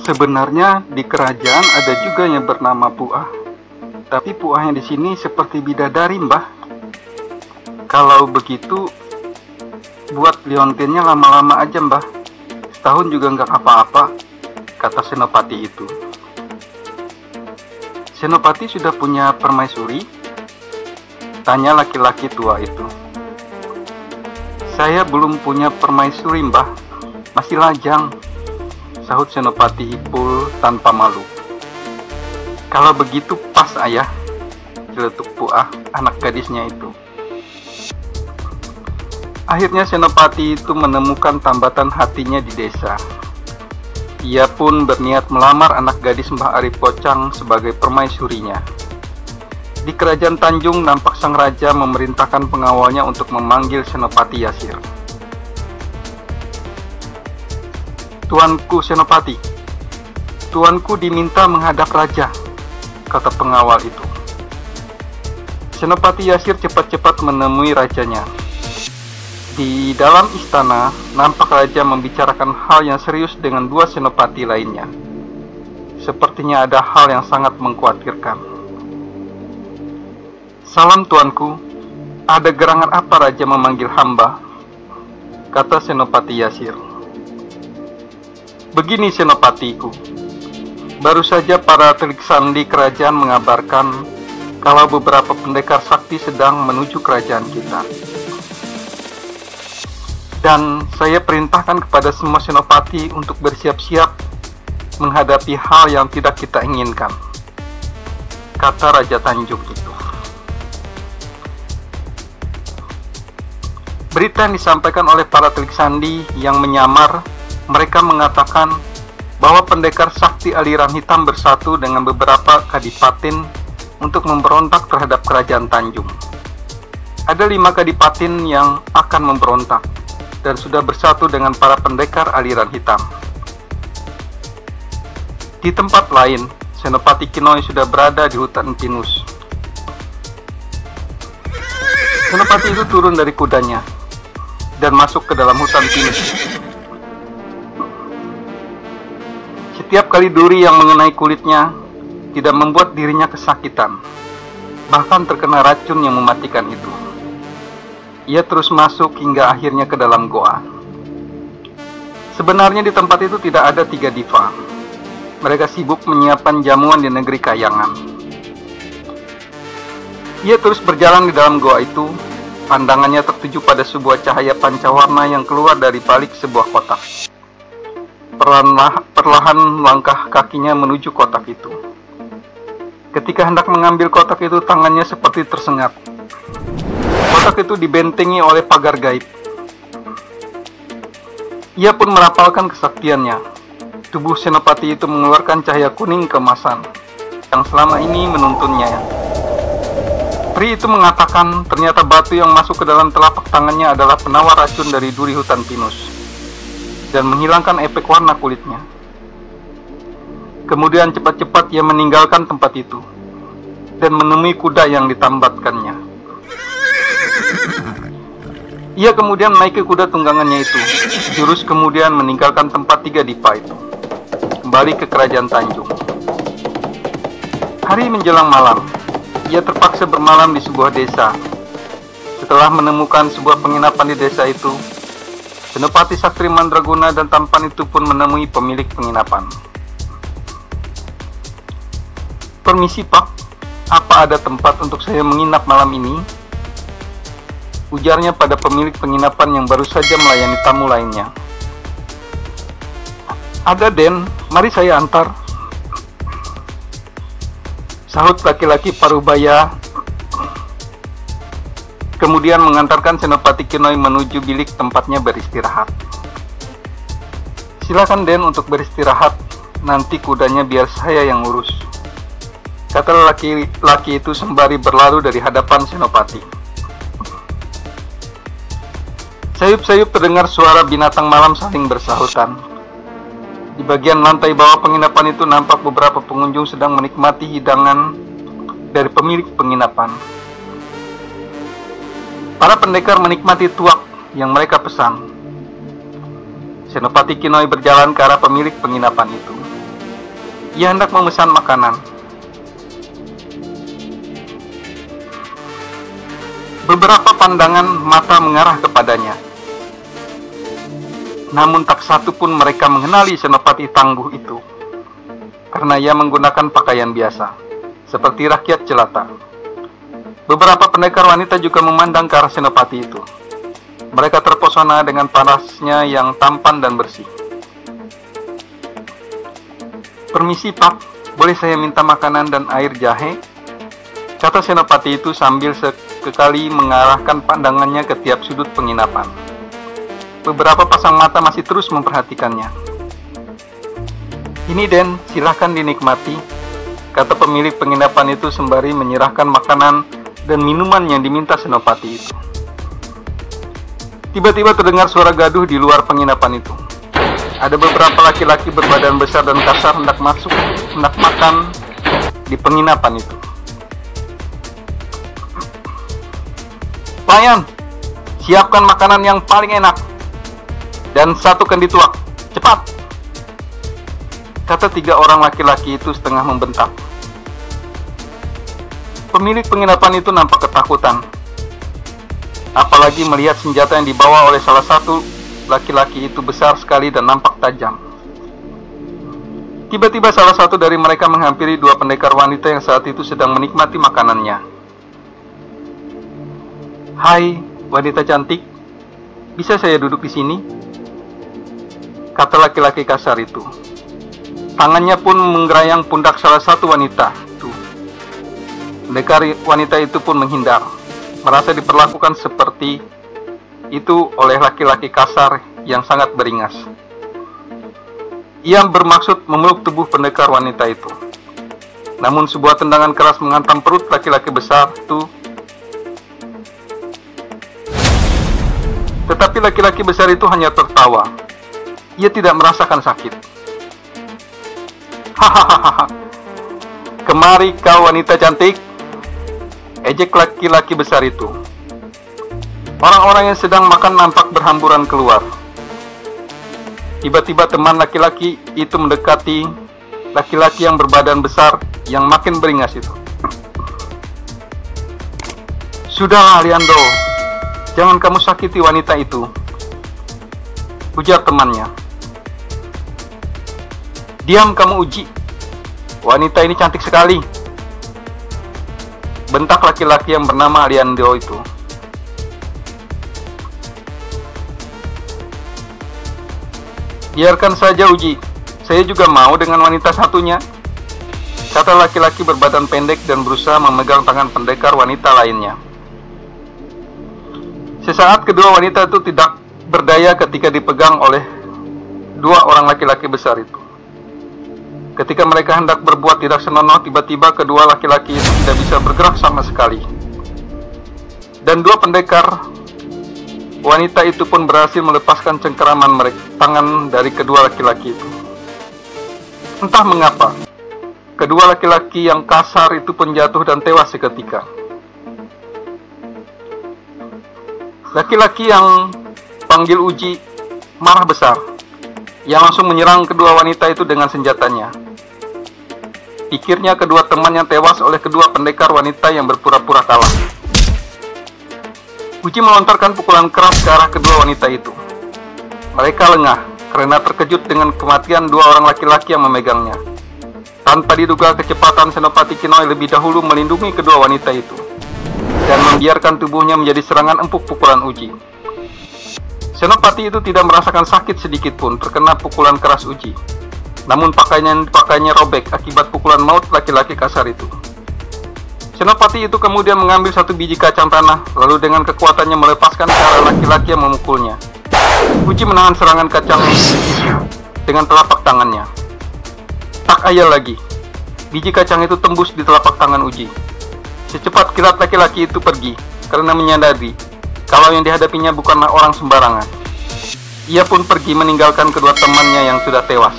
Sebenarnya di kerajaan ada juga yang bernama Puah, tapi Puahnya di sini seperti bidadari, Mbah. Kalau begitu, buat liontinnya lama-lama aja, Mbah. Setahun juga nggak apa-apa, kata Senopati itu. Senopati sudah punya permaisuri? Tanya laki-laki tua itu. Saya belum punya permaisuri, Mbah. Masih lajang, sahut Senopati Ipul tanpa malu. Kalau begitu pas, Ayah, celetuk Puah, anak gadisnya itu. Akhirnya Senopati itu menemukan tambatan hatinya di desa. Ia pun berniat melamar anak gadis Mbah Ari Pocang sebagai permaisurinya. Di kerajaan Tanjung, nampak sang raja memerintahkan pengawalnya untuk memanggil Senopati Yasir. Tuanku Senopati, tuanku diminta menghadap raja, kata pengawal itu. Senopati Yasir cepat-cepat menemui rajanya. Di dalam istana, nampak raja membicarakan hal yang serius dengan dua senopati lainnya. Sepertinya ada hal yang sangat mengkhawatirkan. Salam tuanku, ada gerangan apa raja memanggil hamba? Kata Senopati Yasir. Begini senopatiku, baru saja para telik sandi kerajaan mengabarkan kalau beberapa pendekar sakti sedang menuju kerajaan kita. Dan saya perintahkan kepada semua senopati untuk bersiap-siap menghadapi hal yang tidak kita inginkan, kata Raja Tanjung itu. Berita yang disampaikan oleh para telik sandi yang menyamar, mereka mengatakan bahwa pendekar sakti aliran hitam bersatu dengan beberapa kadipatin untuk memberontak terhadap kerajaan Tanjung. Ada 5 kadipatin yang akan memberontak dan sudah bersatu dengan para pendekar aliran hitam. Di tempat lain, Senopati Kinoi sudah berada di hutan pinus. Senopati itu turun dari kudanya dan masuk ke dalam hutan pinus. Setiap kali duri yang mengenai kulitnya tidak membuat dirinya kesakitan, bahkan terkena racun yang mematikan itu. Ia terus masuk hingga akhirnya ke dalam goa. Sebenarnya di tempat itu tidak ada 3 diva. Mereka sibuk menyiapkan jamuan di negeri Kayangan. Ia terus berjalan di dalam goa itu. Pandangannya tertuju pada sebuah cahaya pancawarna yang keluar dari balik sebuah kotak. Perlahan langkah kakinya menuju kotak itu. Ketika hendak mengambil kotak itu, tangannya seperti tersengat. Kotak itu dibentengi oleh pagar gaib. Ia pun merapalkan kesaktiannya. Tubuh Senopati itu mengeluarkan cahaya kuning keemasan yang selama ini menuntunnya. Pri itu mengatakan ternyata batu yang masuk ke dalam telapak tangannya adalah penawar racun dari duri hutan pinus dan menghilangkan efek warna kulitnya. Kemudian cepat-cepat ia meninggalkan tempat itu dan menemui kuda yang ditambatkannya. Ia kemudian naik ke kuda tunggangannya itu. Jurus kemudian meninggalkan tempat 3 dipa itu, kembali ke kerajaan Tanjung. Hari menjelang malam, ia terpaksa bermalam di sebuah desa. Setelah menemukan sebuah penginapan di desa itu, Senopati Sakti Mandraguna dan tampan itu pun menemui pemilik penginapan. Permisi Pak, apa ada tempat untuk saya menginap malam ini? Ujarnya pada pemilik penginapan yang baru saja melayani tamu lainnya. Ada Den, mari saya antar, sahut laki-laki parubaya. Kemudian mengantarkan Senopati Kinoi menuju bilik tempatnya beristirahat. Silakan Den untuk beristirahat, nanti kudanya biar saya yang urus, kata laki-laki itu sembari berlalu dari hadapan Senopati. Sayup-sayup terdengar suara binatang malam saling bersahutan. Di bagian lantai bawah penginapan itu nampak beberapa pengunjung sedang menikmati hidangan dari pemilik penginapan. Para pendekar menikmati tuak yang mereka pesan. Senopati Kinoi berjalan ke arah pemilik penginapan itu. Ia hendak memesan makanan. Beberapa pandangan mata mengarah kepadanya. Namun tak satu pun mereka mengenali Senopati tangguh itu, karena ia menggunakan pakaian biasa, seperti rakyat jelata. Beberapa pendekar wanita juga memandang ke arah Senopati itu. Mereka terpesona dengan parasnya yang tampan dan bersih. "Permisi Pak, boleh saya minta makanan dan air jahe?" kata Senopati itu sambil sekali mengarahkan pandangannya ke tiap sudut penginapan. Beberapa pasang mata masih terus memperhatikannya. "Ini Den, silahkan dinikmati," kata pemilik penginapan itu sembari menyerahkan makanan dan minuman yang diminta Senopati itu. Tiba-tiba terdengar suara gaduh di luar penginapan itu. Ada beberapa laki-laki berbadan besar dan kasar hendak makan di penginapan itu. "Pelayan, siapkan makanan yang paling enak dan satu kendi tuak, cepat!" kata 3 orang laki-laki itu setengah membentak. Pemilik penginapan itu nampak ketakutan, apalagi melihat senjata yang dibawa oleh salah satu laki-laki itu besar sekali dan nampak tajam. Tiba-tiba salah satu dari mereka menghampiri 2 pendekar wanita yang saat itu sedang menikmati makanannya. "Hai, wanita cantik, bisa saya duduk di sini?" kata laki-laki kasar itu. Tangannya pun menggerayang pundak salah satu wanita itu. Pendekar wanita itu pun menghindar, merasa diperlakukan seperti itu oleh laki-laki kasar yang sangat beringas. Ia bermaksud memeluk tubuh pendekar wanita itu. Namun sebuah tendangan keras menghantam perut laki-laki besar itu. Tetapi laki-laki besar itu hanya tertawa. Ia tidak merasakan sakit. "Hahaha, kemari kau wanita cantik," ejek laki-laki besar itu. Orang-orang yang sedang makan nampak berhamburan keluar. Tiba-tiba teman laki-laki itu mendekati laki-laki yang berbadan besar yang makin beringas itu. "Sudahlah Liando, jangan kamu sakiti wanita itu," ujar temannya. "Diam kamu Uji, wanita ini cantik sekali," bentak laki-laki yang bernama Liando itu. "Biarkan saja Uji, saya juga mau dengan wanita satunya," kata laki-laki berbadan pendek dan berusaha memegang tangan pendekar wanita lainnya. Sesaat kedua wanita itu tidak berdaya ketika dipegang oleh 2 orang laki-laki besar itu. Ketika mereka hendak berbuat tidak senonoh, tiba-tiba kedua laki-laki itu tidak bisa bergerak sama sekali. Dan 2 pendekar wanita itu pun berhasil melepaskan cengkeraman tangan dari kedua laki-laki itu. Entah mengapa, kedua laki-laki yang kasar itu pun jatuh dan tewas seketika. Laki-laki yang panggil Uji marah besar. Ia langsung menyerang kedua wanita itu dengan senjatanya. Pikirnya kedua temannya tewas oleh kedua pendekar wanita yang berpura-pura kalah. Uji melontarkan pukulan keras ke arah kedua wanita itu. Mereka lengah karena terkejut dengan kematian 2 orang laki-laki yang memegangnya. Tanpa diduga, kecepatan Senopati Kinoy lebih dahulu melindungi kedua wanita itu dan membiarkan tubuhnya menjadi serangan empuk pukulan Uji. Senopati itu tidak merasakan sakit sedikit pun terkena pukulan keras Uji. Namun pakaiannya robek akibat pukulan maut laki-laki kasar itu. Senopati itu kemudian mengambil 1 biji kacang tanah, lalu dengan kekuatannya melepaskan ke arah laki-laki yang memukulnya. Uji menahan serangan kacang dengan telapak tangannya. Tak ayal lagi, biji kacang itu tembus di telapak tangan Uji. Secepat kilat laki-laki itu pergi, karena menyadari kalau yang dihadapinya bukanlah orang sembarangan. Ia pun pergi meninggalkan kedua temannya yang sudah tewas.